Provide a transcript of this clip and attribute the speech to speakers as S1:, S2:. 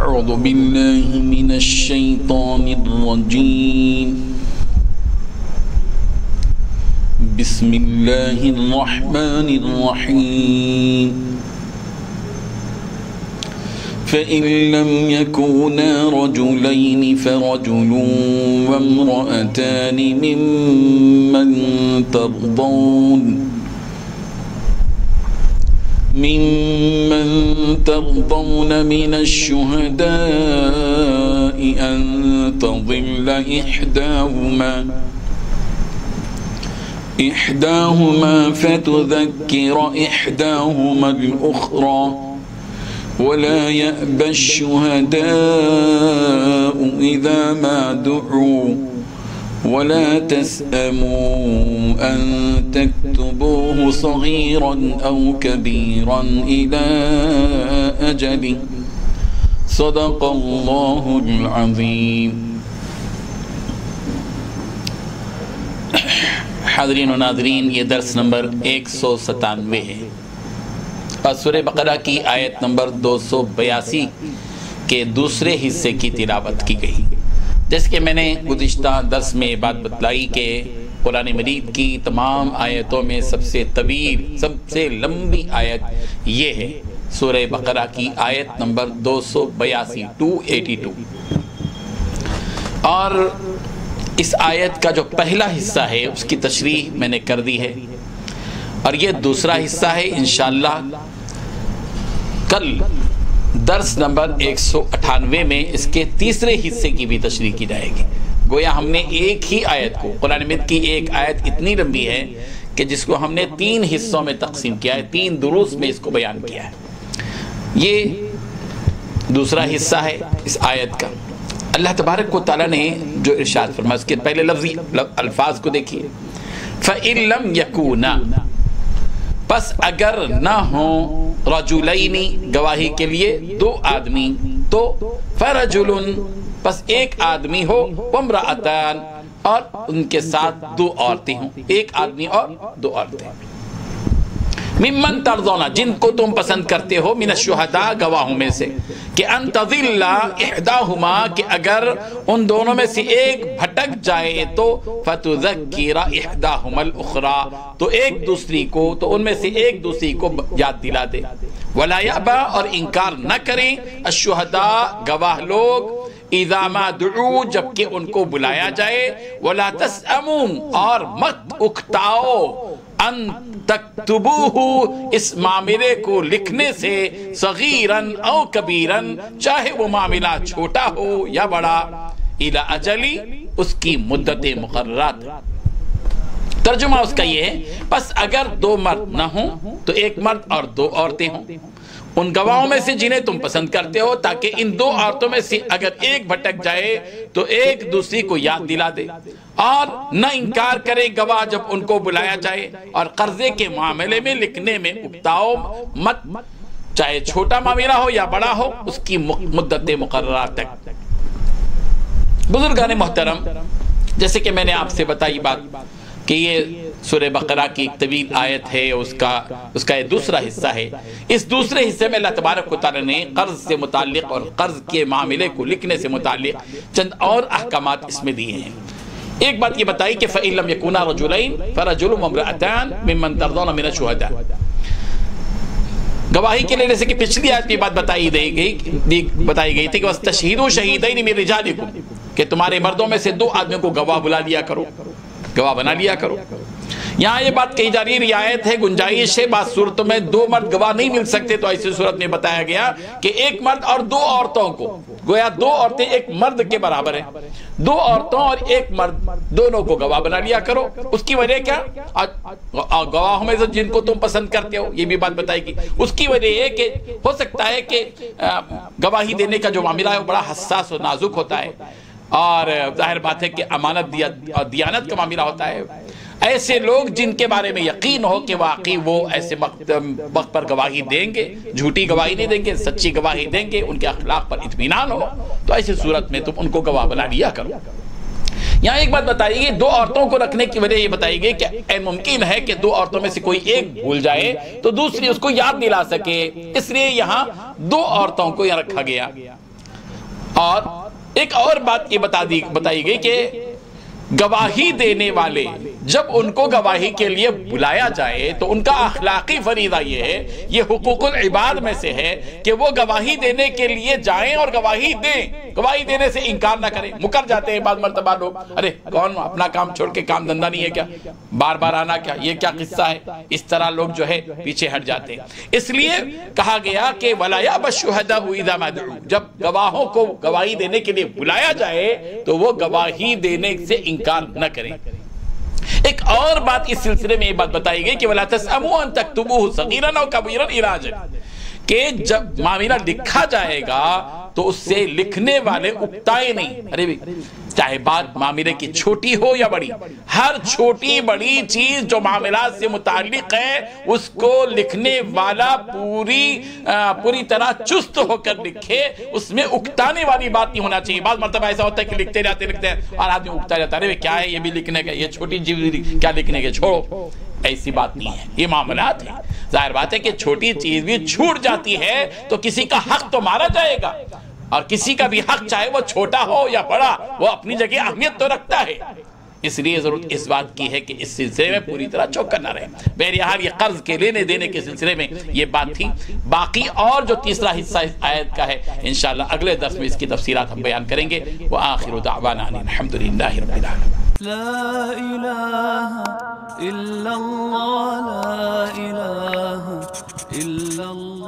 S1: أعوذ بالله من الشيطان الرجيم بسم الله الرحمن الرحيم فإن لم يكونا رجلين فرجل وامرأتان ممن ترضون من الشهداء أن تضل إحداهما فتذكر إحداهما الأخرى ولا يأبى الشهداء إذا ما دعوا ولا تسأموا أن تكتبوه صغيرا أو كبيرا إلى أجله صدق الله العظيم. حاضرین و ناظرین، یہ درس نمبر 197 ہے اور سورہ بقرہ کی آیت نمبر 282 کے دوسرے حصے کی تلاوت کی گئی. جیسے کہ میں نے گزشتہ درس میں بات بتلائی کہ قرآن مجید کی تمام آیتوں میں سب سے طویل، سب سے لمبی آیت یہ ہے سورہ بقرہ کی آیت نمبر 282 282. اور اس آیت کا جو پہلا حصہ ہے اس کی تشریح میں نے کر دی ہے، اور یہ دوسرا حصہ ہے انشاءاللہ کل درس نمبر 198 میں اس کے تیسرے حصے کی بھی تشریح کی جائے گی. گویا ہم نے ایک ہی آیت کو، قرآن مجید کی ایک آیت اتنی لمبی ہے کہ جس کو ہم نے 3 حصوں میں تقسیم کیا ہے، 3 دروس میں اس کو بیان کیا ہے. یہ دوسرا حصہ ہے اس آیت کا. اللہ تبارک و تعالیٰ نے جو ارشاد فرمایا اس کے پہلے لفظی الفاظ کو دیکھیے. فَإِن لَمْ يَكُونَا، پس اگر نہ ہوں، رجلین گواہی کے لیے 2 آدمی، تو فرجل پس ایک آدمی ہو، وامرأتان اور ان کے ساتھ 2 عورتیں ہوں، ایک آدمی اور 2 عورتیں. ممن ترضون، جن کو تم پسند کرتے ہو، من الشہداء گواہوں میں سے، کہ ان تضل احداہما، کہ اگر ان دونوں میں سے ایک بھٹک جائے تو فتذکر احداہما الاخری، تو ایک دوسری کو، تو ان میں سے ایک دوسری کو یاد دلا دے. ولا یأبی، اور انکار نہ کریں، الشہداء گواہ لوگ، اذا ما دعو، جبکہ ان کو بلایا جائے، ولا تسأموا، اور مت اکتاؤ، ان تکتبوہ، اس معاملے کو لکھنے سے، صغیراً او کبیراً، چاہے وہ معاملہ چھوٹا ہو یا بڑا، الی اجلی، اس کی مدت مقررات. ترجمہ اس کا یہ ہے، پس اگر 2 مرد نہ ہوں تو 1 مرد اور 2 عورتیں ہوں ان گواہوں میں سے جنہیں تم پسند کرتے ہو، تاکہ ان 2 عورتوں میں سے اگر ایک بھٹک جائے تو ایک دوسری کو یاد دلا دے، اور نہ انکار کرے گواہ جب ان کو بلایا جائے، اور قرضے کے معاملے میں لکھنے میں اکتاؤ مت، چاہے چھوٹا معاملہ ہو یا بڑا ہو، اس کی مدت مقررات تک. بزرگان محترم، جیسے کہ میں نے آپ سے بتائی بات کہ یہ سورہ بقرہ کی ایک طویل آیت ہے، اس کا یہ دوسرا حصہ ہے. اس دوسرے حصے میں اللہ تبارک و تعالی نے قرض سے متعلق اور قرض کے معاملے کو لکھنے سے متعلق چند اور احکامات اس میں دیے ہیں. ایک بات یہ بتائی کہ فَإِن لَمْ يَكُونَا رَجُلَيْنِ فَرَجُلٌ وَامْرَأَتَانِ مِمَّن تَرْضَوْنَ مِنَ الشُّهَدَاءِ. گواہی کے لیے جیسے کہ پچھلی آیت میں بات بتائی گئی تھی کہ وَاسْتَشْهِدُوا شَهِيدَيْنِ مِن رِجَالِكُمْ، کہ تمہارے مردوں میں سے 2 آدمیوں کو گواہ بنا لیا کرو. یہاں یہ بات کہی جا رہی ہے، رعایت ہے، گنجائش ہے، بعض صورتوں میں 2 مرد گواہ نہیں مل سکتے، تو ایسی صورت میں بتایا گیا کہ 1 مرد اور 2 عورتوں کو، گویا 2 عورتیں 1 مرد کے برابر ہیں، 2 عورتوں اور 1 مرد دونوں کو گواہ بنا لیا کرو. اس کی وجہ کیا؟ گواہوں میں سے جن کو تم پسند کرتے ہو، یہ بھی بات بتائی گی. اس کی وجہ یہ کہ ہو سکتا ہے کہ گواہی دینے کا جو معاملہ ہے وہ بڑا حساس و نازک ہوتا ہے، اور ظاہر بات ہے کہ امانت اور دیانت کا معاملہ ہوتا ہے. ایسے لوگ جن کے بارے میں یقین ہو کہ واقعی وہ ایسے وقت پر گواہی دیں گے، جھوٹی گواہی نہیں دیں گے، سچی گواہی دیں گے، ان کے اخلاق پر اطمینان ہو، تو ایسی صورت میں تم ان کو گواہ بنا لیا کرو. یہاں ایک بات بتائی گئی، 2 عورتوں کو رکھنے کی وجہ یہ بتائی گئی کہ ممکن ہے کہ 2 عورتوں میں سے کوئی ایک بھول جائے تو دوسری اس کو یاد دلا سکے، اس لیے یہاں 2 عورتوں کو یہاں رکھا گیا. اور ایک اور بات یہ بتائی گئی کہ گواہی دینے والے جب ان کو گواہی کے لیے بلایا جائے تو ان کا اخلاقی فریضہ یہ ہے، یہ حقوق العباد میں سے ہے کہ وہ گواہی دینے کے لیے جائیں اور گواہی دیں، گواہی دینے سے انکار نہ کریں۔ مکر جاتے ہیں بعض مرتبہ لوگ، ارے کون اپنا کام چھوڑ کے کام دھندہ نہیں ہے کیا، بار بار آنا کیا، یہ کیا قصہ ہے، اس طرح لوگ جو ہے پیچھے ہٹ جاتے ہیں۔ اس لیے کہا گیا کہ وَلَا يَأْبَ الشُّهَدَاءُ إِذَا مَا دُعُوا، جب گواہوں کو گواہی دینے کے لیے بلایا جائے تو وہ گواہی دینے سے انکار نہ کریں۔ ایک اور بات اس سلسلے میں یہ بات بتائی گئی کہ وَلَا تَسْأَمُوا أَن تَكْتُبُوهُ صَغِيرًا أَوْ كَبِيرًا إِلَىٰ أَجَلٍ، کہ جب معاملہ لکھا جائے گا تو اس سے لکھنے والے اکتائے نہیں۔ ارے چاہے بات معاملے کی چھوٹی ہو یا بڑی، ہر چھوٹی بڑی چیز جو معاملات سے متعلق ہے اس کو لکھنے والا پوری طرح چست ہو کر لکھے، اس میں اکتانے والی بات نہیں ہونا چاہیے۔ بعض مرتبہ ایسا ہوتا ہے کہ لکھتے ہیں اور آدمی اکتا جاتا ہے، ارے کیا ہے یہ بھی لکھنے کا، یہ چھوٹی چیز کیا لکھنے کے، چھوڑو۔ ایسی بات نہیں ہے، یہ معاملات ہیں۔ ظاہر بات ہے کہ چھوٹی چیز بھی چھوٹ جاتی ہے تو کسی کا حق تو مارا جائے گا، اور کسی کا بھی حق چاہے وہ چھوٹا ہو یا بڑا، وہ اپنی جگہ اہمیت تو رکھتا ہے۔ اس لیے ضرورت اس بات کی ہے کہ اس سلسلے میں پوری طرح چوکن نہ رہے۔ بہرحال یہ قرض کے لینے دینے کے سلسلے میں یہ بات تھی۔ باقی اور جو تیسرا حصہ اس آیت کا ہے انشاءاللہ اگلے درس میں اس کی تفصیلات ہم بیان کریں گے۔ وآخر دعوانا ان الحمدللہ رب العالمین۔
S2: لا إله إلا الله، لا إله إلا الله۔